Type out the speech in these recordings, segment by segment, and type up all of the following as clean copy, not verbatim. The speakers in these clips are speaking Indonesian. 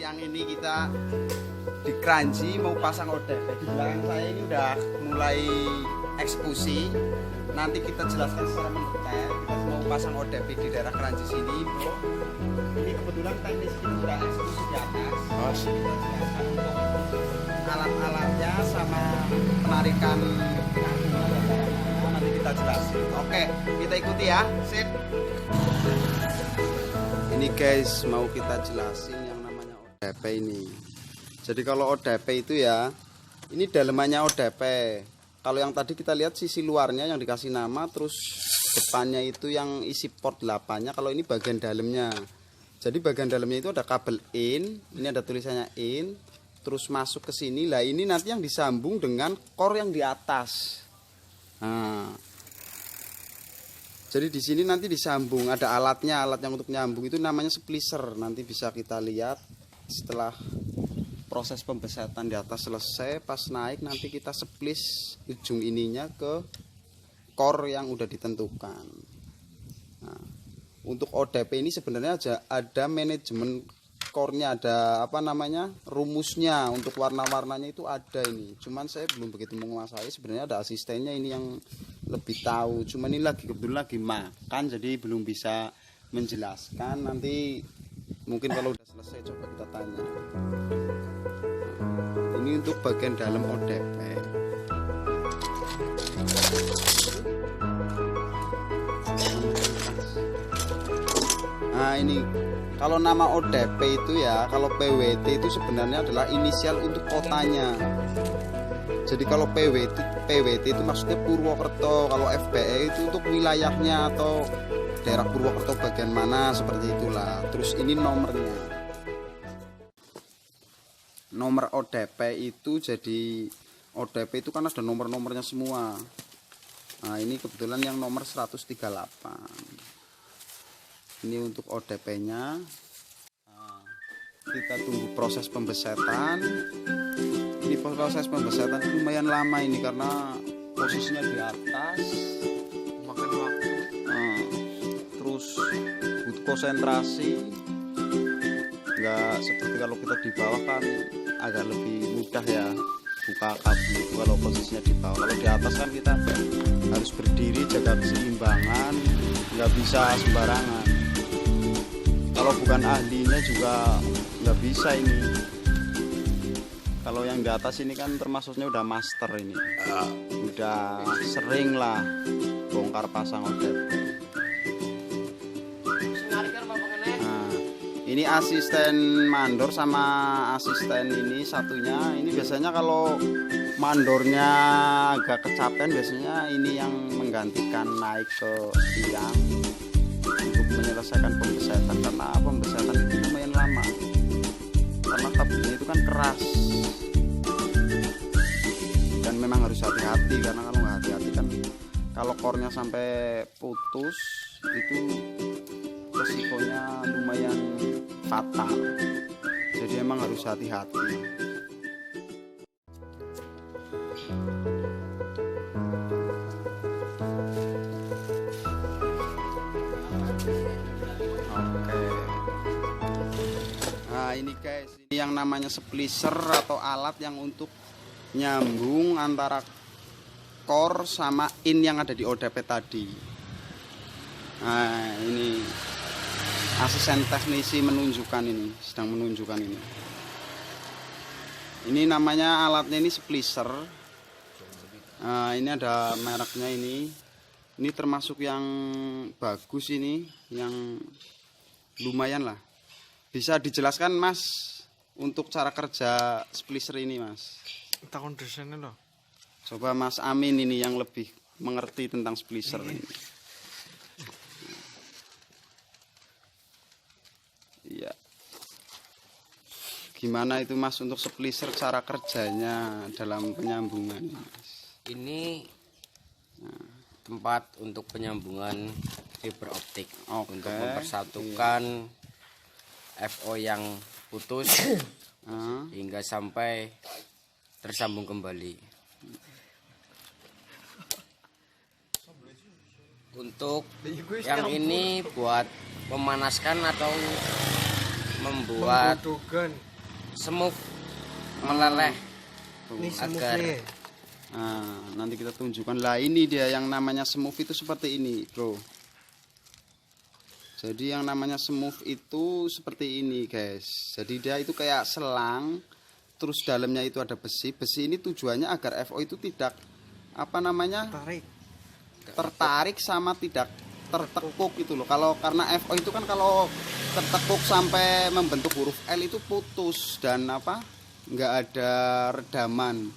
siang ini kita di Kranji mau pasang ODP. Di belakang saya ini udah mulai eksekusi. Nanti kita jelaskan secara mendetail. Kita mau pasang ODP di daerah Kranji sini, bro. Ini kebetulan teknis ini udah eksekusi di atas. Kita jelaskan untuk alat-alatnya sama penarikan nanti kita jelasin. Oke, kita ikuti ya. Sip. Ini guys, mau kita jelasin yang namanya ODP ini. Jadi kalau ODP itu ya, ini dalemannya ODP. Kalau yang tadi kita lihat sisi luarnya yang dikasih nama, terus depannya itu yang isi port 8-nya. Kalau ini bagian dalamnya. Jadi bagian dalamnya itu ada kabel in, ini ada tulisannya in, terus masuk ke sini. Lah ini nanti yang disambung dengan core yang di atas. Nah, jadi di sini nanti disambung, ada alatnya, alat yang untuk nyambung itu namanya splicer. Nanti bisa kita lihat setelah proses pembesetan di atas selesai, pas naik nanti kita splis ujung ininya ke core yang udah ditentukan. Nah, untuk ODP ini sebenarnya ada manajemen core-nya, ada apa namanya, rumusnya untuk warna-warnanya itu ada ini. Cuman saya belum begitu menguasai, sebenarnya ada asistennya ini yang lebih tahu. Cuman ini kebetulan lagi makan, jadi belum bisa menjelaskan. Nanti mungkin kalau udah selesai coba kita tanya. Ini untuk bagian dalam ODP. Nah ini kalau nama ODP itu ya, kalau PWT itu sebenarnya adalah inisial untuk kotanya. Jadi kalau PWT itu maksudnya Purwokerto, kalau FBE itu untuk wilayahnya atau daerah Purwokerto bagian mana, seperti itulah. Terus ini nomornya. Nomor ODP itu, jadi ODP itu kan ada nomor-nomornya semua. Nah ini kebetulan yang nomor 138. Ini untuk ODP-nya. Nah, kita tunggu proses pembesetan. Ini proses pembesetan lumayan lama ini karena posisinya di atas, makan waktu. Nah, terus butuh konsentrasi. Enggak seperti kalau kita di bawah kan agak lebih mudah ya buka kabel itu kalau posisinya di bawah. Kalau di atas kan kita harus berdiri, jaga keseimbangan, nggak bisa sembarangan. Kalau bukan ahlinya juga nggak bisa ini. Kalau yang di atas ini kan termasuknya udah master ini, udah sering lah bongkar pasang ODP. Nah, ini asisten mandor sama asisten ini satunya. Ini biasanya kalau mandornya agak kecapean, biasanya ini yang menggantikan naik ke tiang untuk menyelesaikan pembesetan, karena pembesetan itu lumayan lama karena kabelnya itu kan keras dan memang harus hati-hati, karena kalau nggak hati-hati kan kalau core-nya sampai putus itu resikonya lumayan fatal, jadi emang harus hati-hati. Ini guys, ini yang namanya splicer atau alat yang untuk nyambung antara core sama in yang ada di ODP tadi. Nah ini asisten teknisi menunjukkan ini, sedang menunjukkan ini. Ini namanya alatnya ini splicer. Nah, ini ada mereknya ini. Ini termasuk yang bagus ini, yang lumayan lah. Bisa dijelaskan Mas untuk cara kerja splicer ini Mas? Takon desainnya loh. Coba Mas Amin ini yang lebih mengerti tentang splicer ini. Iya. Gimana itu Mas untuk splicer, cara kerjanya dalam penyambungan Mas? Ini tempat untuk penyambungan fiber optik. Untuk mempersatukan FO yang putus hingga sampai tersambung kembali. Untuk yang ini buat memanaskan atau membuat smooth meleleh Ini agar smoothnya. Nah, nanti kita tunjukkan lah, ini dia yang namanya smooth itu seperti ini, bro. Jadi yang namanya smooth itu seperti ini, guys. Jadi dia itu kayak selang, terus dalamnya itu ada besi. Besi ini tujuannya agar FO itu tidak apa namanya tertarik sama tidak tertekuk itu loh. Kalau karena FO itu kan kalau tertekuk sampai membentuk huruf L itu putus dan apa? Nggak ada redaman.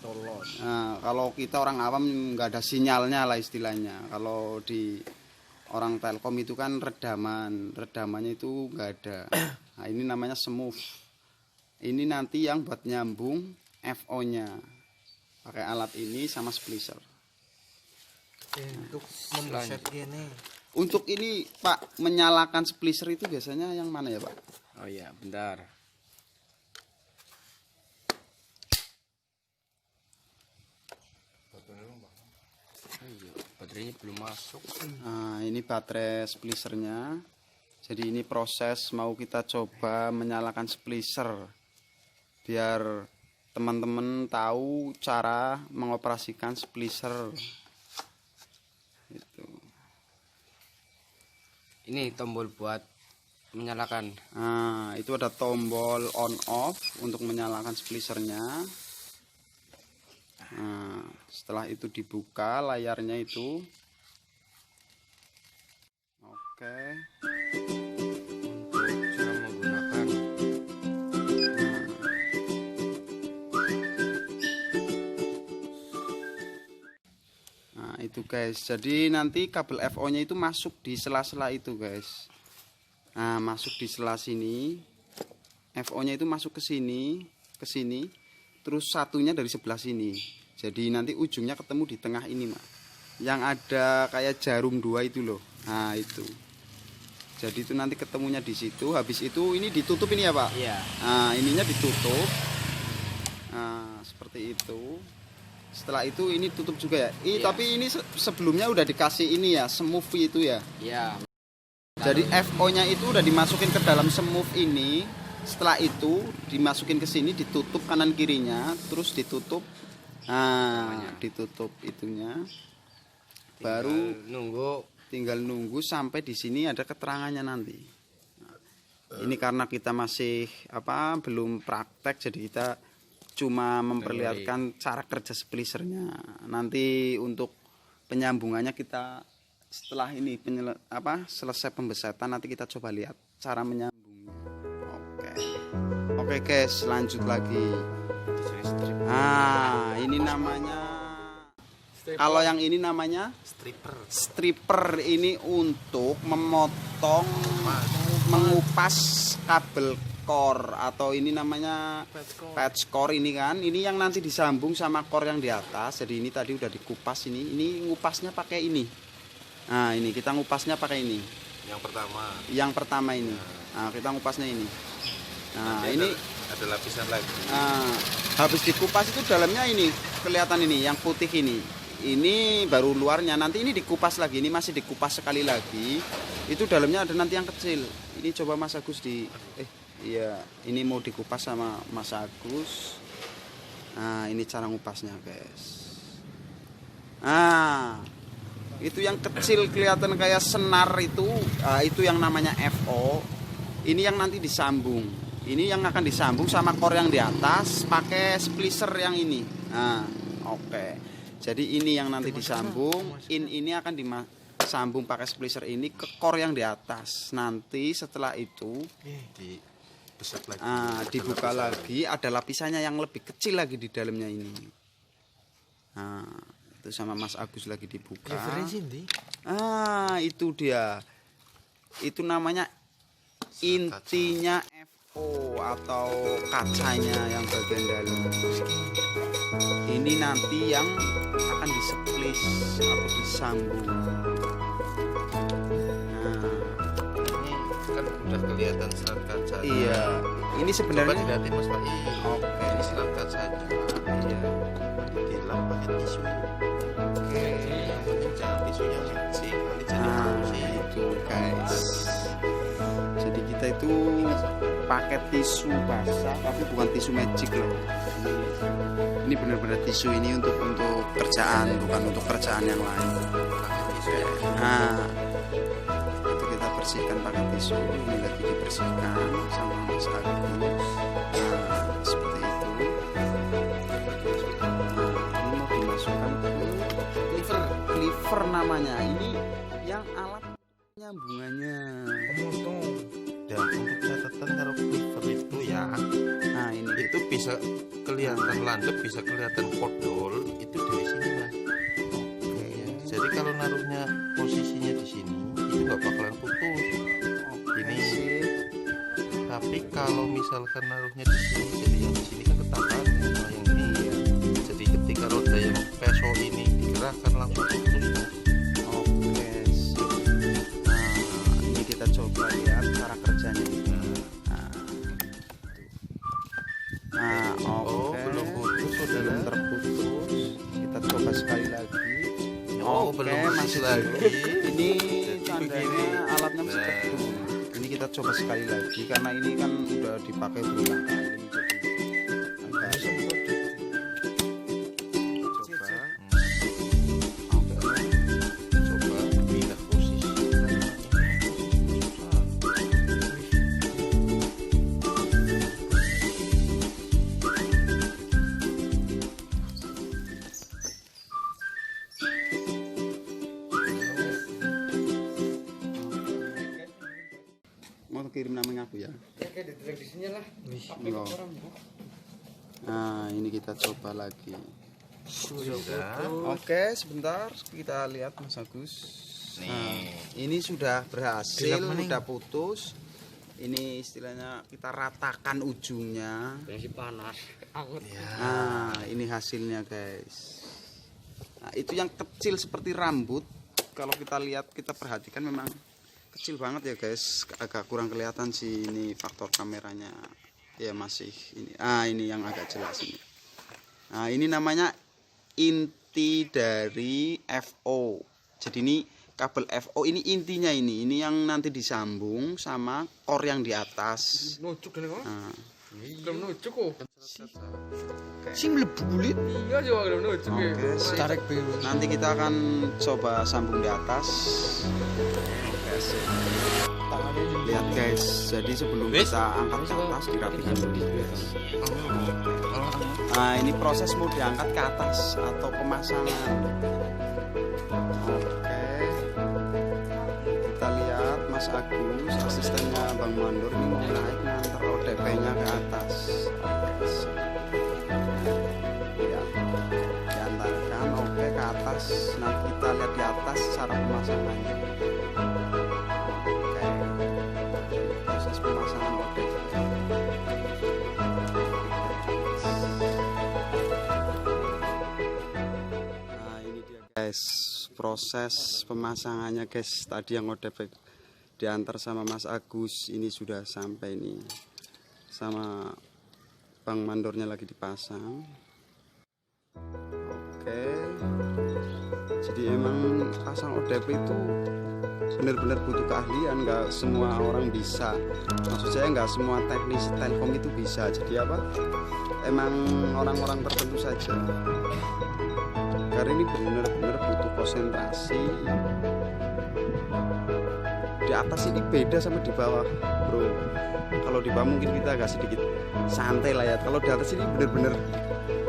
atau loss. Nah, kalau kita orang awam nggak ada sinyalnya lah istilahnya. Kalau di orang Telkom itu kan redamannya itu nggak ada. Nah, ini namanya smooth. Ini nanti yang buat nyambung FO-nya pakai alat ini sama splicer. Untuk membeset gini. Untuk ini Pak, menyalakan splicer itu biasanya yang mana ya Pak? Oh iya, bentar. Baterainya belum masuk. Nah, ini baterai splicernya. Jadi ini proses mau kita coba menyalakan splicer biar teman-teman tahu cara mengoperasikan splicer. Itu. Ini tombol buat menyalakan. Nah, itu ada tombol on off untuk menyalakan splicernya. Nah, setelah itu dibuka layarnya itu. Oke. Untuk cara menggunakan. Nah, itu guys. Jadi nanti kabel FO-nya itu masuk di sela-sela itu, guys. Nah, masuk di sela sini. FO-nya itu masuk ke sini, terus satunya dari sebelah sini. Jadi nanti ujungnya ketemu di tengah ini, Mak. Yang ada kayak jarum dua itu loh. Nah, itu. Jadi itu nanti ketemunya di situ. Habis itu ini ditutup ini ya, Pak? Iya. Nah, ininya ditutup. Nah, seperti itu. Setelah itu ini tutup juga ya. Iya. Tapi ini sebelumnya udah dikasih ini ya, smooth itu ya. Iya. Jadi FO-nya itu udah dimasukin ke dalam smooth ini. Setelah itu dimasukin ke sini, ditutup kanan kirinya, terus ditutup. Nah, ditutup itunya. Baru tinggal nunggu sampai di sini ada keterangannya nanti. Nah, ini karena kita masih belum praktek, jadi kita cuma memperlihatkan cara kerja splicernya. Nanti untuk penyambungannya kita setelah ini selesai pembesetan nanti kita coba lihat cara menyambungnya. Oke guys, lanjut lagi. Nah, ini namanya, kalau yang ini namanya stripper. Ini untuk memotong, mengupas kabel core, atau ini namanya patch core ini kan. Ini yang nanti disambung sama core yang di atas. Jadi ini tadi udah dikupas ini ngupasnya pakai ini. Nah, ini kita ngupasnya pakai ini. Yang pertama ini. Nah, kita ngupasnya ini. Nah, nanti ini ada lapisan lagi. Nah, habis dikupas itu dalamnya ini kelihatan ini yang putih ini. Ini baru luarnya. Nanti ini dikupas lagi. Ini masih dikupas sekali lagi. Itu dalamnya ada nanti yang kecil. Ini coba Mas Agus iya, ini mau dikupas sama Mas Agus. Nah, ini cara ngupasnya, guys. Nah, itu yang kecil kelihatan kayak senar itu, itu yang namanya FO. Ini yang nanti disambung. Ini yang akan disambung sama core yang di atas pakai splicer yang ini. Nah, oke. Jadi ini yang nanti disambung. Ini akan disambung pakai splicer ini ke core yang di atas. Nanti setelah itu dibuka lagi, ada lapisannya yang lebih kecil lagi di dalamnya ini. Nah, itu sama Mas Agus lagi dibuka. Itu dia. Itu namanya intinya FO atau kacanya yang bagian dalam. Ini nanti yang akan diseplis atau disambung. Ini kan udah kelihatan serat kaca. Iya. Ini sebenarnya. Coba dilihatin Mas Pak. Oke. Ini serat kacanya. Iya. Dilap pakai tisu. Oke. Jangan tisunya matching. Nanti jadi korupsi. Itu guys. Jadi kita kita itu pakai tisu basah, tapi bukan tisu magic loh. Ini benar-benar tisu ini untuk kerjaan, bukan untuk kerjaan yang lain. Nah, itu kita bersihkan pakai tisu. Ini lagi dibersihkan sama Mas Agus. Nah, seperti itu. Nah, ini mau dimasukkan ke cleaver namanya. Ini yang alat nyambungannya. Dan untuk catatan kalau cleaver itu ya, Nah, ini itu bisa kelihatan landep, bisa kelihatan kodol itu dari sini mas. Ya. Jadi kalau naruhnya posisinya di sini itu nggak bakalan putus. Ini sih. tapi kalau misalkan naruhnya di sini, jadi yang di sini kan ketahan sama yang ini ya. Jadi ketika roda yang peso ini digerakkan langsung putus. Oke, sip. Nah, ini kita coba lihat cara kerjanya. Nah, Oh, oke. belum putus saudara. Belum terputus. Kita coba sekali lagi. Oh, Oke, belum putus masih lagi. Ini Jadi tandanya begini. alatnya masih Nah. teduh. Ini kita coba sekali lagi karena ini kan udah dipakai berulang kali. Jadi agak coba. Oke. Coba pindah posisi. Mau kirim nama aku ya. Kayak di sini lah. Enggak. Nah, ini kita coba lagi. Sudah. Oke, sebentar kita lihat Mas Agus. Nah, ini sudah berhasil, sudah putus. Ini istilahnya kita ratakan ujungnya. Masih panas. Anget. Nah, ini hasilnya guys. Nah, itu yang kecil seperti rambut. Kalau kita lihat, kita perhatikan memang kecil banget ya guys. Agak kurang kelihatan sih ini faktor kameranya. Ya masih ini. Ini yang agak jelas ini. Nah, ini namanya inti dari FO. Jadi ini kabel FO ini intinya ini yang nanti disambung sama core yang di atas. Nucuk kan kok? Nah, Belum nucuk kok. si melebulit. Iya coba belum nucuk ya. Oke, sip. Tarik biru. Nanti kita akan coba sambung di atas. Oke, sip. Lihat guys, jadi sebelum kita angkat ke atas dirapikan dulu guys. Nah, ini proses mau diangkat ke atas atau pemasangan. Oke, kita lihat Mas Agus, asistennya Bang Mandor ini mau naik ngantar ODP-nya ke atas. Oke, sip. Ya, diantarkan oke ke atas. Nanti kita lihat di atas cara pemasangannya. Oke, proses pemasangan ODP. Nah, ini dia guys, proses pemasangannya guys. Tadi yang ODP diantar sama Mas Agus, ini sudah sampai nih. Sama Bang Mandornya lagi dipasang. Oke. Jadi emang pasang ODP itu benar-benar butuh keahlian, nggak semua orang bisa. Maksud saya nggak semua teknisi Telkom itu bisa. Jadi apa? Emang orang-orang tertentu saja. Karena ini benar-benar butuh konsentrasi. Di atas ini beda sama di bawah, bro. Kalau di bawah mungkin kita agak sedikit santai lah ya. Kalau di atas ini benar-benar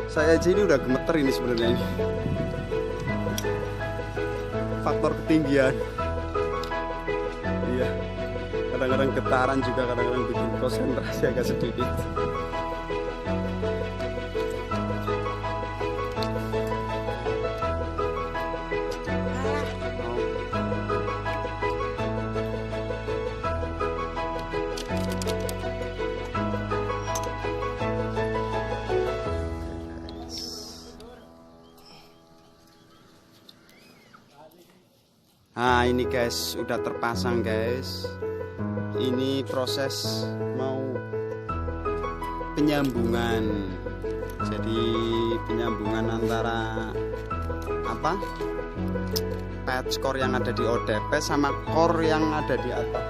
saya aja ini udah gemeter ini sebenarnya ini. Faktor ketinggian. Iya. Kadang-kadang getaran juga kadang-kadang bikin konsentrasi agak sedikit. Nah ini guys udah terpasang guys. Ini proses mau penyambungan. Jadi penyambungan antara apa? Patch core yang ada di ODP sama core yang ada di atas.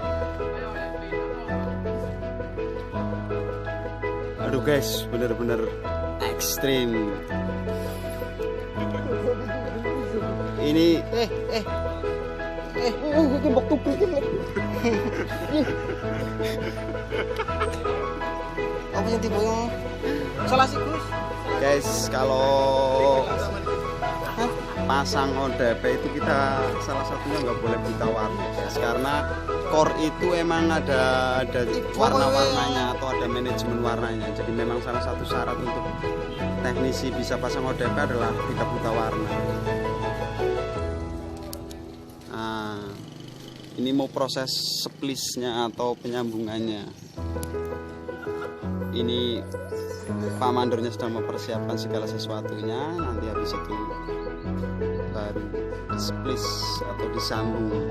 Aduh guys, bener-bener ekstrim. Ini Gembok tupik ini. Apa yang tiba yang salah sih Gus? guys, kalau pasang ODP itu kita salah satunya nggak boleh buta warna guys, karena core itu emang ada warna-warnanya atau ada manajemen warnanya. Jadi memang salah satu syarat untuk teknisi bisa pasang ODP adalah tidak buta warna. Nah, ini mau proses splisnya atau penyambungannya. Ini Pak Mandornya sedang mempersiapkan segala sesuatunya. Nanti habis itu baru splis atau disambung.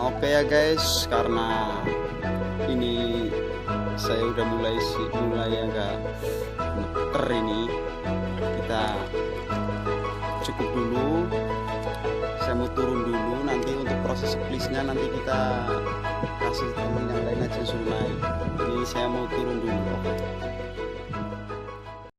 Oke ya guys, karena ini saya udah mulai agak meter ini, kita cukup dulu. Saya mau turun dulu, nanti untuk proses splisnya nanti kita kasih temen yang lain aja suruh naik. Ini saya mau turun dulu.